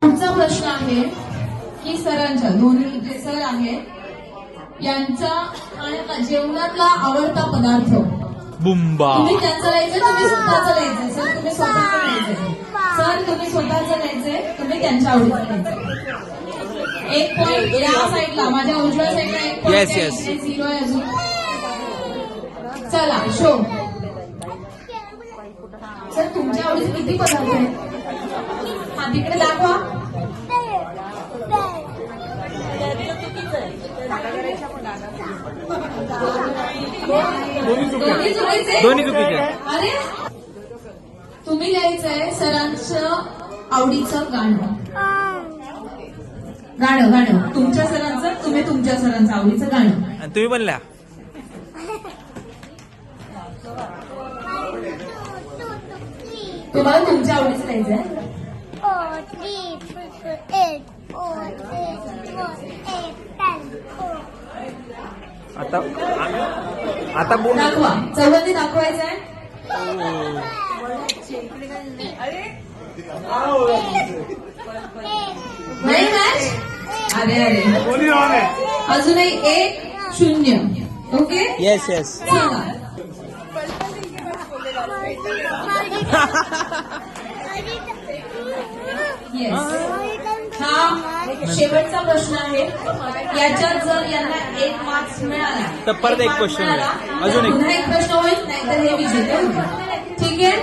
पुढचा प्रश्न आहे की सरांच्या दोन्ही जे सर आहेत यांचा जेवणातला आवडता पदार्थ बुंबा. तुम्ही त्यांचं लिहायचं, तुम्ही स्वतःचं लिहायचं. सर तुम्ही स्वतःचं लिहायचं. सर तुम्ही स्वतःचं लिहायचंय, तुम्ही त्यांच्या आवडीचं लिहायचं. एक पॉइंट या साईडला, माझ्या उजव्या साईडला एक पॉइंट आहे, इकडे 0 आहे अजून. चला शो. सर तुमच्या आवडीचे किती पदार्थ आहेत? हा तिकडे दाखवा. दोन्ही चुकीचे. अरे तुम्ही लिहायचंय सरांचं आवडीचं गाणं. गाणं गाणं तुमच्या सरांचं, तुम्ही तुमच्या सरांचं आवडीचं गाणं. आणि तुम्ही पण लिहा. तुम्हाला तुमच्या आवडीचं लिहायचंय. आता आता बोल. दाखवा, चौघांनी दाखवायचंय. नाही मॅच. अरे अरे अजूनही 1-0. ओके. Yes yes. सांगा. येस. हा शेवटचा प्रश्न आहे. याच्यात जर यांना 1 मार्क्स मिळाला तर परत एक क्वेश्चन मिळाला, अजून एक. पुन्हा एक प्रश्न होईल, नाहीतर हे विजेते होतील. ठीक आहे.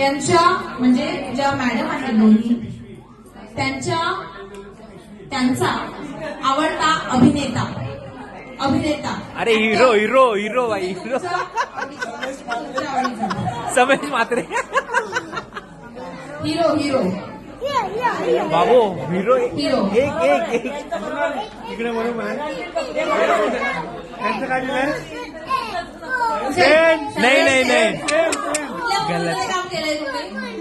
यांच्या म्हणजे ज्या मॅडम आहेत दोन्ही, त्यांचा आवडता अभिनेता. अरे हिरो हिरो हिरो बाई हिरो. समेश मात्रे. हिरो हिरो बाबू हिरो. हिरो. एक एक एक इकडे म्हणून त्यांचं काय दिलंय. नाही नाही नाही. काम केलंय तुम्ही.